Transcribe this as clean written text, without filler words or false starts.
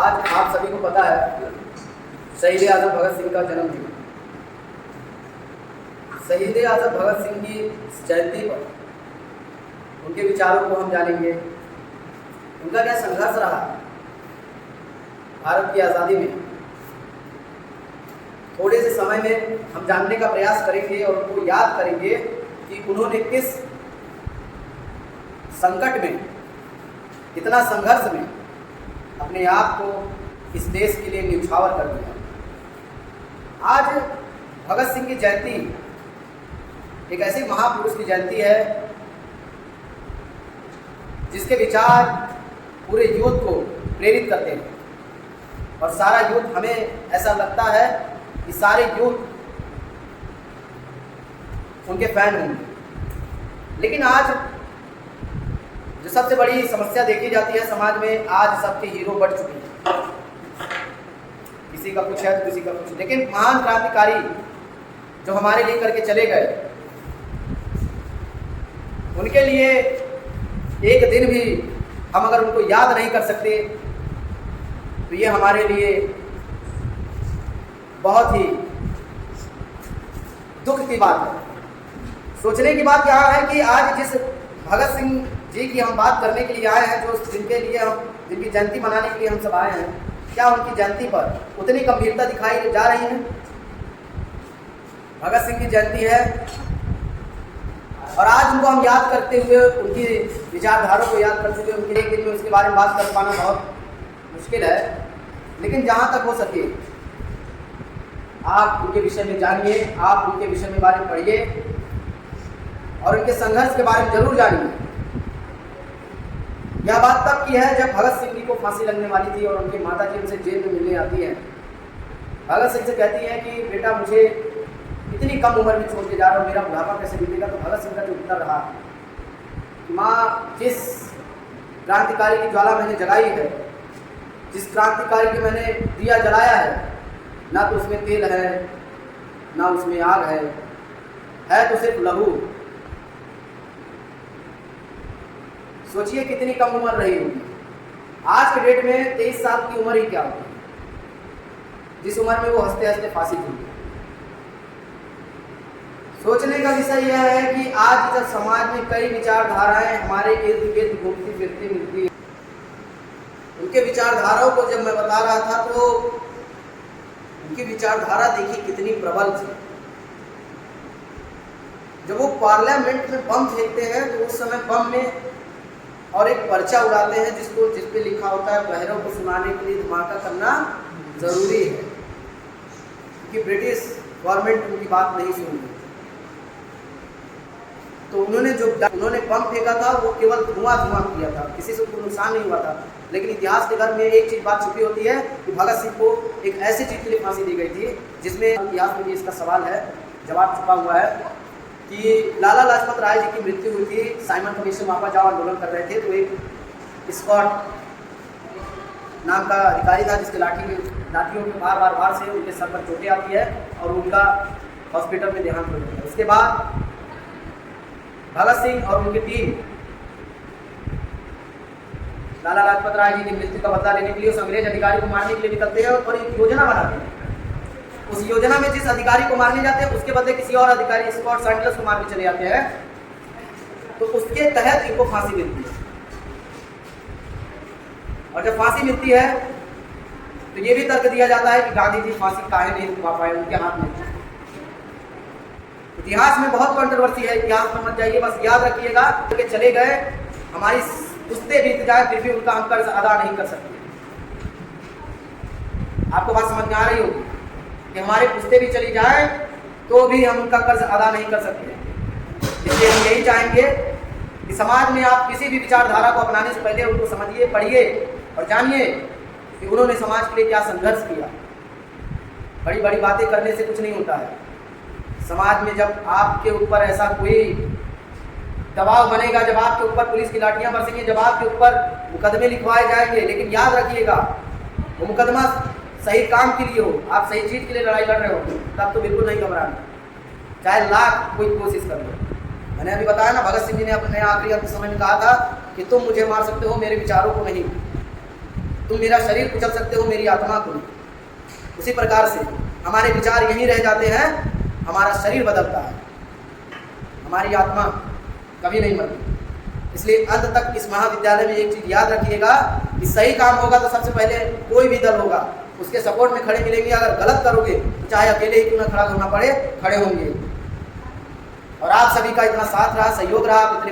आज आप सभी को पता है शहीद आज़म भगत सिंह का जन्मदिन। शहीद आज़म भगत सिंह की जयंती पर उनके विचारों को हम जानेंगे। उनका क्या संघर्ष रहा भारत की आज़ादी में, थोड़े से समय में हम जानने का प्रयास करेंगे और उनको याद करेंगे कि उन्होंने किस संकट में, कितना संघर्ष में अपने आप को इस देश के लिए न्यौछावर कर दिया। आज भगत सिंह की जयंती एक ऐसे महापुरुष की जयंती है जिसके विचार पूरे यूथ को प्रेरित करते हैं और सारा यूथ, हमें ऐसा लगता है कि सारे यूथ उनके फैन होंगे। लेकिन आज जो सबसे बड़ी समस्या देखी जाती है समाज में, आज सबके हीरो बढ़ चुके हैं। किसी का कुछ है तो किसी का कुछ, लेकिन महान क्रांतिकारी जो हमारे लिए करके चले गए, उनके लिए एक दिन भी हम अगर उनको याद नहीं कर सकते तो ये हमारे लिए बहुत ही दुख की बात है। सोचने की बात यहाँ है कि आज जिस भगत सिंह जी की हम बात करने के लिए आए हैं, जो जिनके लिए हम, जिनकी जयंती मनाने के लिए हम सब आए हैं, क्या उनकी जयंती पर उतनी गंभीरता दिखाई जा रही है? भगत सिंह की जयंती है और आज उनको हम याद करते हुए, उनकी विचारधारा को याद करते हुए, उनके एक दिन में उसके बारे में बात कर पाना बहुत मुश्किल है। लेकिन जहाँ तक हो सके आप उनके विषय में जानिए, आप उनके विषय में बारे में पढ़िए और उनके संघर्ष के बारे में जरूर जानिए। यह बात तब की है जब भगत सिंह जी को फांसी लगने वाली थी और उनकी माता जी उनसे जेल में मिलने आती है। भगत सिंह से कहती है कि बेटा, मुझे इतनी कम उम्र में छोड़ के जा रहा हूँ, मेरा बुढ़ापा कैसे बीतेगा? तो भगत सिंह का जो उत्तर रहा, माँ, जिस क्रांतिकारी की ज्वाला मैंने जलाई है, जिस क्रांतिकारी के मैंने दिया जलाया है, ना तो उसमें तेल है ना उसमें आग है तो सिर्फ लहू। सोचिए कितनी कम उम्र रही होगी। आज के डेट में 23 साल की उम्र ही क्या होगी, जिस उम्र में वो हंसते हंसते फांसी झूलते। सोचने का विषय यह है कि आज जब समाज में कई विचारधाराएं हमारे इर्द गिर्द घूमती फिरती मिलती है, उनके विचारधाराओं को जब मैं बता रहा था तो उनकी विचारधारा देखिए कितनी प्रबल थी। जब वो पार्लियामेंट में बम फेंकते हैं तो उस समय बम में और एक पर्चा उड़ाते हैं जिस पे लिखा होता है, बहरों को सुनाने के लिए धमाका करना जरूरी है, क्योंकि ब्रिटिश गवर्नमेंट उनकी बात नहीं सुनी। तो उन्होंने बम फेंका था, वो केवल धुआं किया था, किसी से कोई नुकसान नहीं हुआ था। लेकिन इतिहास के घर में एक चीज बात छुपी होती है कि भगत सिंह को एक ऐसी चीज के लिए फांसी दी गई थी जिसमें इतिहास में भी इसका सवाल है, जवाब छुपा हुआ है कि लाला लाजपत राय जी की मृत्यु हुई थी। साइमन कमीशन वापस जाओ आंदोलन कर रहे थे, तो एक स्कॉट नाम का अधिकारी था जिसके लाठियों के बार से उनके सर पर चोटें आती है और उनका हॉस्पिटल में देहांत हो जाता है। उसके बाद भगत सिंह और उनकी टीम लाला लाजपत राय जी की मृत्यु का बदला लेने के लिए उस अंग्रेज अधिकारी को मारने के लिए निकलते हैं और एक योजना बनाते हैं। उस योजना में जिस अधिकारी को मारने जाते हैं उसके बदले किसी और अधिकारी, स्कॉट सैंडलर्स को मार के चले जाते हैं, तो उसके तहत इनको फांसी मिलती है। और जब फांसी मिलती है तो ये भी तर्क दिया जाता है कि गांधी जी फांसी काहे नहीं रुकवा पाए, उनके हाथ में। इतिहास में बहुत कंट्रोवर्सी है, इतिहास में मत जाइए, बस याद रखिएगा कि चले गए, हमारी पुश्ते बीत जाए फिर भी उनका हम कर्ज अदा नहीं कर सकते। आपको बात समझ में आ रही होगी कि हमारे पुश्ते भी चली जाए तो भी हम उनका कर्ज अदा नहीं कर सकते। इसलिए हम यही चाहेंगे कि समाज में आप किसी भी विचारधारा को अपनाने से पहले उनको समझिए, पढ़िए और जानिए कि उन्होंने समाज के लिए क्या संघर्ष किया। बड़ी बड़ी बातें करने से कुछ नहीं होता है। समाज में जब आपके ऊपर ऐसा कोई दबाव बनेगा, जब आपके ऊपर पुलिस की लाठियां बरसेंगी, जब आपके ऊपर मुकदमे लिखवाए जाएंगे, लेकिन याद रखिएगा वो मुकदमा सही काम के लिए हो, आप सही चीज़ के लिए लड़ाई लड़ रहे हो, तब तो बिल्कुल नहीं घबराना, चाहे लाख कोई कोशिश कर लो। मैंने अभी बताया ना, भगत सिंह जी ने अपने आखिरी अंत समय में कहा था कि तुम मुझे मार सकते हो, मेरे विचारों को नहीं। तुम मेरा शरीर कुचल सकते हो, मेरी आत्मा को नहीं। उसी प्रकार से हमारे विचार यहीं रह जाते हैं, हमारा शरीर बदलता है, हमारी आत्मा कभी नहीं मरती। इसलिए अंत तक इस महाविद्यालय में एक चीज़ याद रखिएगा कि सही काम होगा तो सबसे पहले कोई भी दल होगा उसके सपोर्ट में खड़े मिलेंगे। अगर गलत करोगे तो चाहे अकेले ही क्यों ना खड़ा होना पड़े, खड़े होंगे। और आप सभी का इतना साथ रहा, सहयोग रहा, आप इतने